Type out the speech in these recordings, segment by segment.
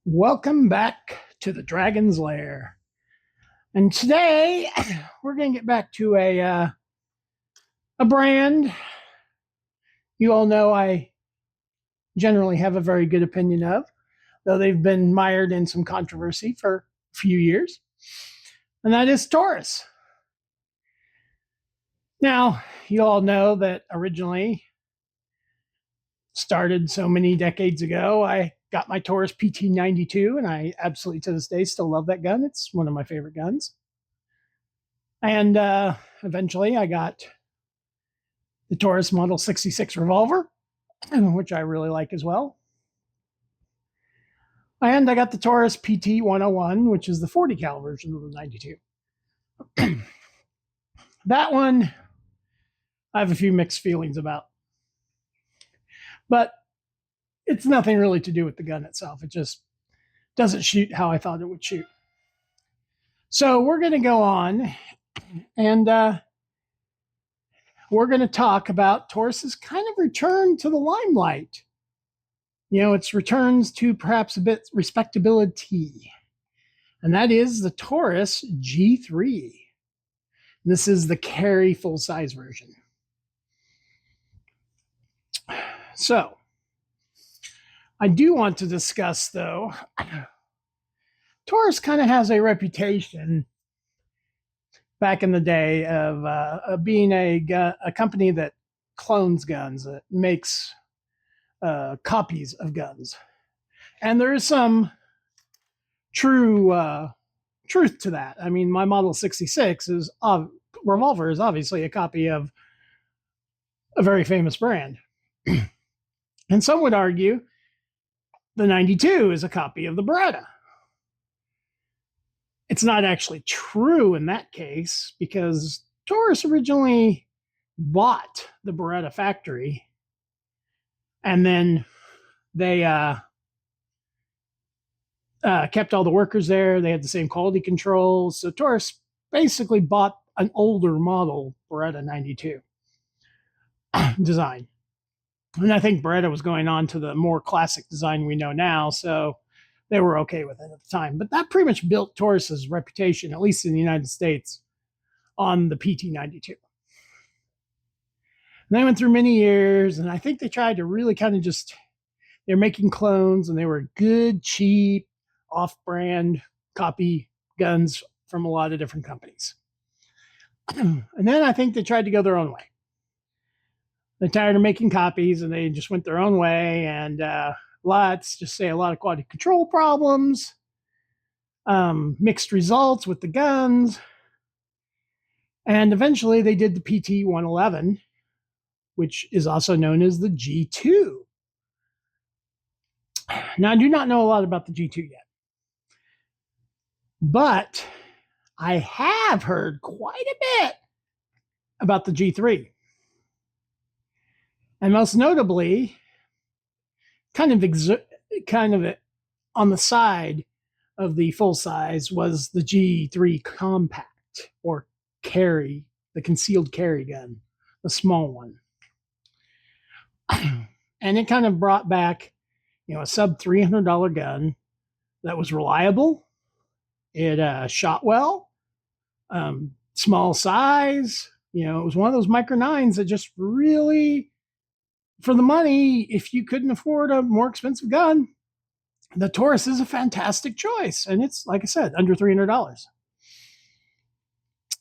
Welcome back to the Dragon's Lair. And today we're going to get back to a brand you all know I generally have a very good opinion of, though they've been mired in some controversy for a few years. And that is Taurus. Now, you all know that originally started so many decades ago. I got my Taurus PT92, and I absolutely to this day still love that gun. It's one of my favorite guns. And eventually I got the Taurus Model 66 revolver, which I really like as well. And I got the Taurus PT 101, which is the 40 cal version of the 92. That one I have a few mixed feelings about. But it's nothing really to do with the gun itself. It just doesn't shoot how I thought it would shoot. So we're going to go on and we're going to talk about Taurus's kind of return to the limelight. You know, its returns to perhaps a bit respectability. And that is the Taurus G3. This is the carry full-size version. So, I do want to discuss, though, Taurus kind of has a reputation back in the day of being a company that clones guns, that makes copies of guns. And there is some truth to that. I mean, my Model 66 revolver is obviously a copy of a very famous brand. And some would argue the 92 is a copy of the Beretta. It's not actually true in that case because Taurus originally bought the Beretta factory and then they kept all the workers there. They had the same quality control. So Taurus basically bought an older model Beretta 92 design. And I think Beretta was going on to the more classic design we know now, so they were okay with it at the time. But that pretty much built Taurus's reputation, at least in the United States, on the PT92. And they went through many years, and I think they tried to really kind of they're making clones, and they were good, cheap, off-brand copy guns from a lot of different companies. And then I think they tried to go their own way. They're tired of making copies and they just went their own way. And let's just say a lot of quality control problems, mixed results with the guns. And eventually they did the PT 111, which is also known as the G2. Now, I do not know a lot about the G2 yet, but I have heard quite a bit about the G3. And most notably, kind of on the side of the full size was the G3 compact or carry, the concealed carry gun, the small one. And it kind of brought back, a sub $300 gun that was reliable. It shot well, small size. It was one of those micro nines that just really, for the money, if you couldn't afford a more expensive gun, the Taurus is a fantastic choice. And it's, like I said, under $300.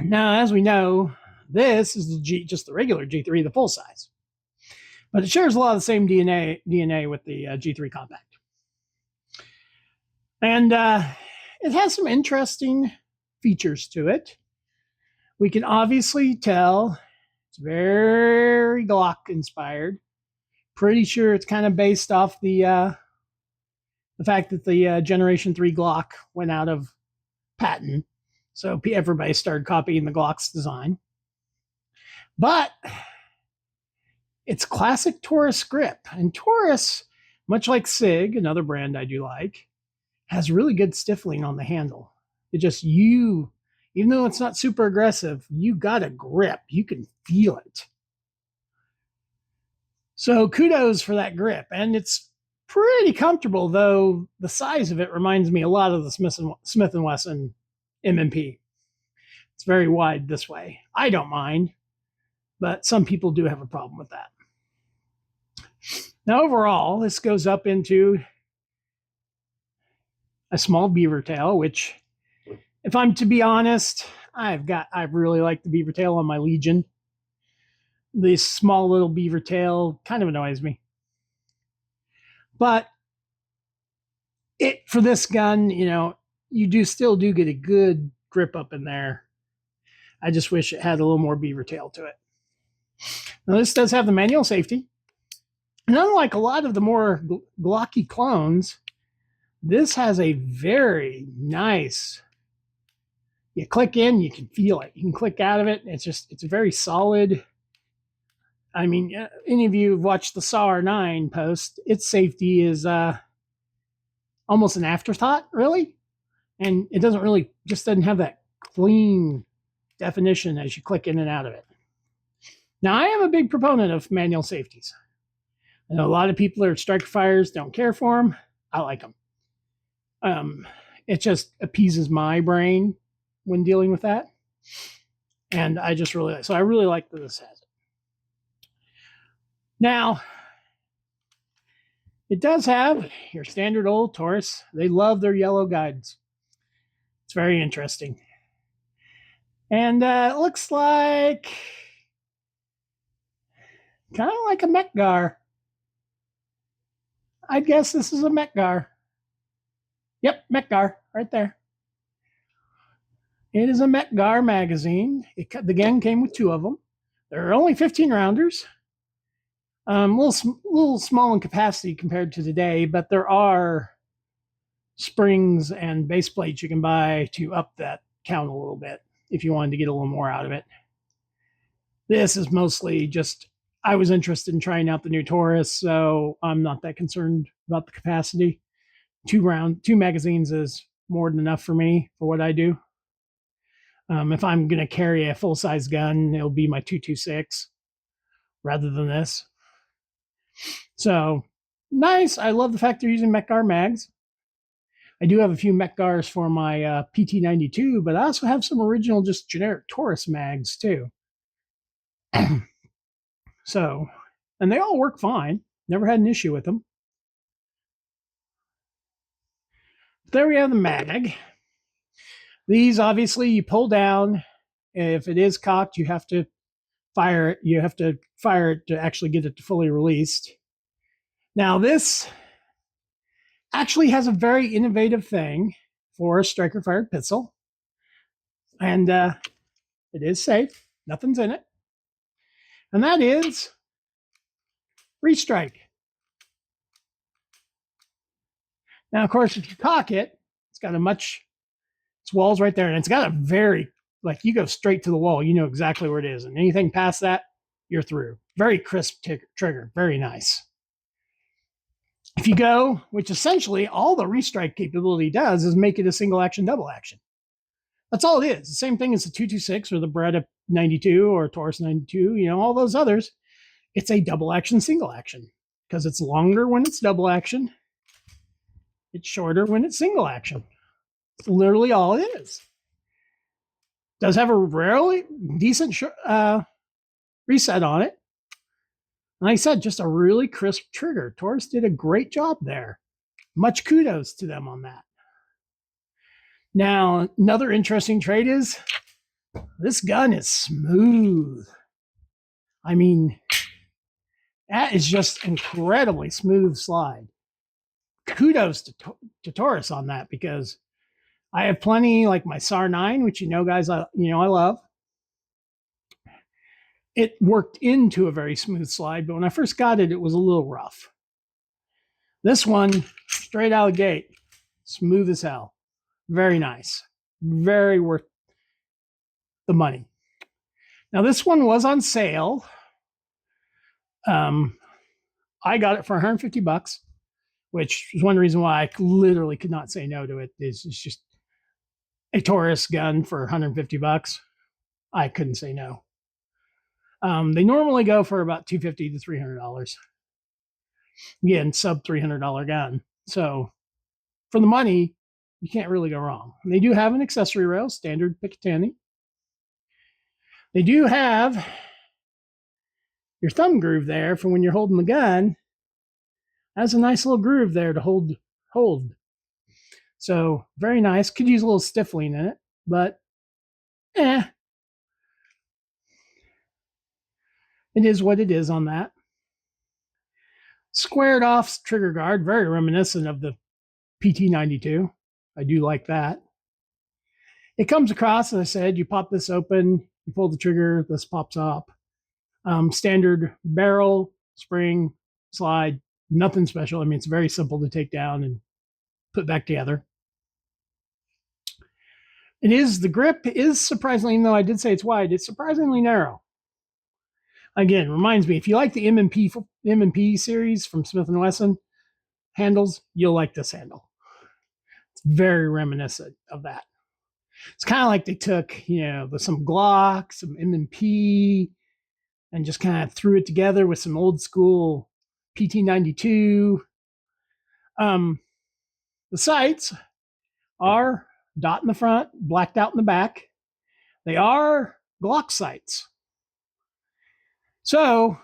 Now, as we know, this is just the regular G3, the full size. But it shares a lot of the same DNA with the G3 compact. And it has some interesting features to it. We can obviously tell it's very Glock inspired. Pretty sure it's kind of based off the fact that the Generation 3 Glock went out of patent. So everybody started copying the Glock's design. But it's classic Taurus grip. And Taurus, much like SIG, another brand I do like, has really good stiffening on the handle. It just, even though it's not super aggressive, you got a grip. You can feel it. So kudos for that grip. And it's pretty comfortable, though the size of it reminds me a lot of the Smith and Wesson M&P. It's very wide this way. I don't mind, but some people do have a problem with that. Now, overall, this goes up into a small beaver tail, which, if I'm to be honest, I really like the beaver tail on my Legion. This small little beaver tail kind of annoys me. But for this gun, you still get a good grip up in there. I just wish it had a little more beaver tail to it. Now, this does have the manual safety. And unlike a lot of the more blocky clones, this has a very nice, you click in, you can feel it. You can click out of it. It's very solid. I mean, any of you who've watched the SAR 9 post, its safety is almost an afterthought, really. And it doesn't have that clean definition as you click in and out of it. Now, I am a big proponent of manual safeties. I know a lot of people are striker fires, don't care for them. I like them. It just appeases my brain when dealing with that. And I really like that this has it. Now, it does have your standard old Taurus. They love their yellow guides. It's very interesting. And it looks like kind of like a Mekgar. I guess this is a Mekgar. Yep, Mekgar, right there. It is a Mekgar magazine. The gun came with 2 of them. There are only 15 rounders. A little small in capacity compared to today, but there are springs and base plates you can buy to up that count a little bit if you wanted to get a little more out of it. This is mostly just, I was interested in trying out the new Taurus, so I'm not that concerned about the capacity. 2 magazines is more than enough for me for what I do. If I'm going to carry a full-size gun, it'll be my 226 rather than this. So, nice. I love the fact they're using Mekgar mags. I do have a few Mekgars for my PT92, but I also have some original, just generic Taurus mags, too. So, and they all work fine. Never had an issue with them. There we have the mag. These, obviously, you pull down. If it is cocked, you have to fire it. You have to fire it to actually get it fully released. Now, this actually has a very innovative thing for a striker-fired pistol. And it is safe. Nothing's in it. And that is restrike. Now, of course, if you cock it, its wall's right there, and it's got a very, you go straight to the wall, you know exactly where it is, and anything past that, you're through. Very crisp trigger, very nice. If you go, which essentially all the restrike capability does is make it a single action, double action. That's all it is. The same thing as the 226 or the Beretta 92 or Taurus 92, all those others. It's a double action, single action, because it's longer when it's double action. It's shorter when it's single action. It's literally all it is. Does have a rarely decent reset on it. Like I said, just a really crisp trigger. Taurus did a great job there. Much kudos to them on that. Now, another interesting trait is this gun is smooth. I mean, that is just incredibly smooth slide. Kudos to Taurus on that, because I have plenty, like my SAR 9, which guys, I love. It worked into a very smooth slide, but when I first got it, it was a little rough. This one, straight out of the gate, smooth as hell. Very nice. Very worth the money. Now, this one was on sale. I got it for $150, which is one reason why I literally could not say no to it. It's just a Taurus gun for $150. I couldn't say no. They normally go for about $250 to $300. Again, sub $300 gun. So for the money, you can't really go wrong. And they do have an accessory rail, standard Picatinny. They do have your thumb groove there for when you're holding the gun. That's a nice little groove there to hold. So very nice. Could use a little stiffling in it, but it is what it is on that. Squared off trigger guard, very reminiscent of the PT92. I do like that. It comes across, as I said, you pop this open, you pull the trigger, this pops up. Standard barrel, spring, slide, nothing special. I mean, it's very simple to take down and put back together. The grip is surprisingly, even though I did say it's wide, it's surprisingly narrow. Again, reminds me, if you like the M&P series from Smith & Wesson handles, you'll like this handle. It's very reminiscent of that. It's kind of like they took, some Glock, some M&P, and just kind of threw it together with some old school PT92. The sights are dot in the front, blacked out in the back. They are Glock sights. So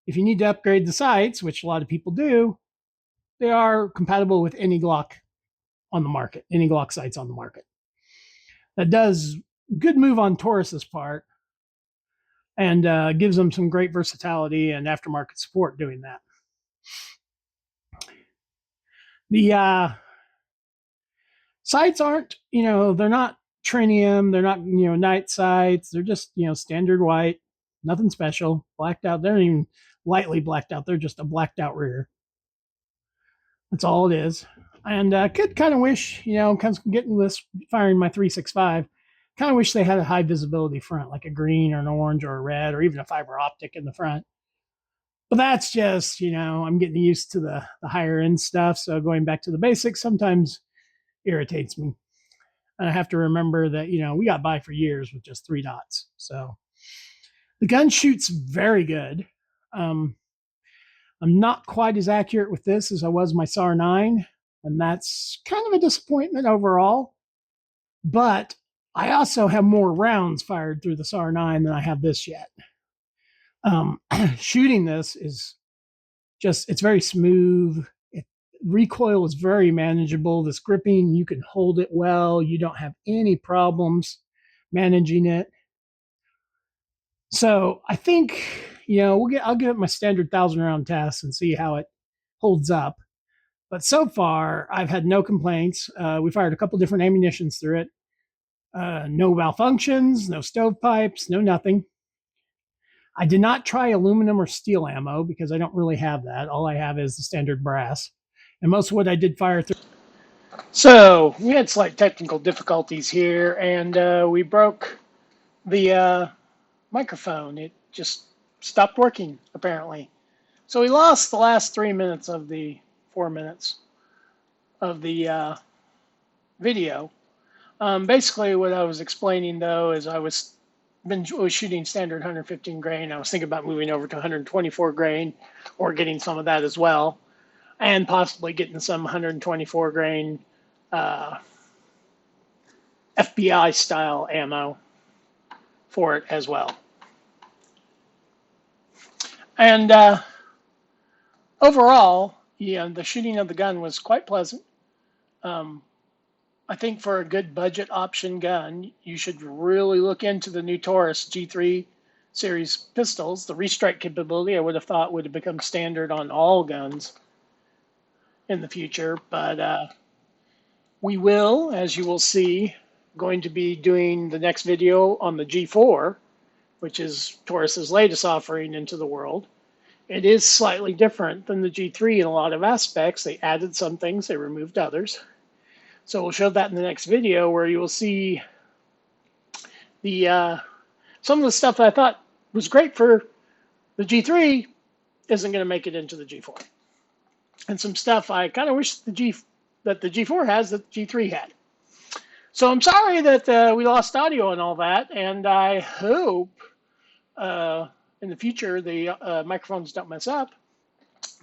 if you need to upgrade the sights, which a lot of people do, they are compatible with any Glock on the market, any Glock sights on the market. That does good move on Taurus's part and gives them some great versatility and aftermarket support doing that. The sights aren't, they're not trinium, they're not, night sights, they're just, standard white, nothing special, blacked out. They're not even lightly blacked out, they're just a blacked out rear. That's all it is. And could kind of wish, getting this, firing my 365, kind of wish they had a high visibility front, like a green or an orange or a red or even a fiber optic in the front. But that's just, I'm getting used to the higher end stuff. So going back to the basics sometimes irritates me. And I have to remember that, we got by for years with just 3 dots. So the gun shoots very good. I'm not quite as accurate with this as I was my SAR 9, and that's kind of a disappointment overall. But I also have more rounds fired through the SAR 9 than I have this yet. Shooting this is just, it's very smooth. Recoil is very manageable. This gripping, you can hold it well. You don't have any problems managing it. So I think, I'll give it my standard 1,000 round test and see how it holds up. But so far, I've had no complaints. We fired a couple different ammunitions through it. No malfunctions, no stovepipes, no nothing. I did not try aluminum or steel ammo because I don't really have that. All I have is the standard brass. And most of what I did fire through. So we had slight technical difficulties here, and we broke the microphone. It just stopped working, apparently. So we lost the last 3 minutes of the 4 minutes of the video. Basically, what I was explaining, though, is I was shooting standard 115 grain. I was thinking about moving over to 124 grain or getting some of that as well, and possibly getting some 124 grain FBI style ammo for it as well. And overall, the shooting of the gun was quite pleasant. I think for a good budget option gun, you should really look into the new Taurus G3 series pistols. The restrike capability, I would have thought, would have become standard on all guns in the future. But we will, as you will see, going to be doing the next video on the G4, which is Taurus's latest offering into the world. It is slightly different than the G3 in a lot of aspects. They added some things, they removed others. So we'll show that in the next video, where you will see the some of the stuff that I thought was great for the G3 isn't going to make it into the G4. And some stuff I kind of wish that the G4 has that the G3 had. So I'm sorry that we lost audio and all that, and I hope in the future the microphones don't mess up.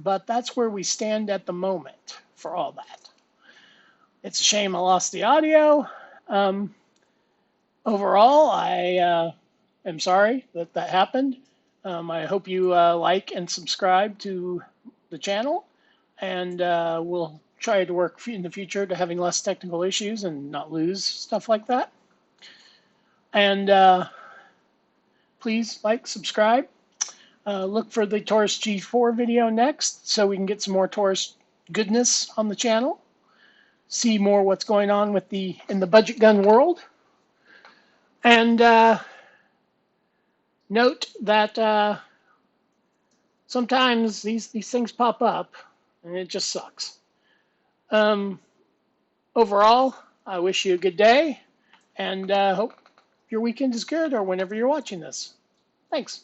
But that's where we stand at the moment for all that. It's a shame I lost the audio. Overall, I am sorry that that happened. I hope you like and subscribe to the channel, and we'll try to work in the future to having less technical issues and not lose stuff like that. And please like, subscribe. Look for the Taurus G4 video next so we can get some more Taurus goodness on the channel. See more what's going on with in the budget gun world. And note that sometimes these things pop up and it just sucks. Overall, I wish you a good day and hope your weekend is good or whenever you're watching this. Thanks.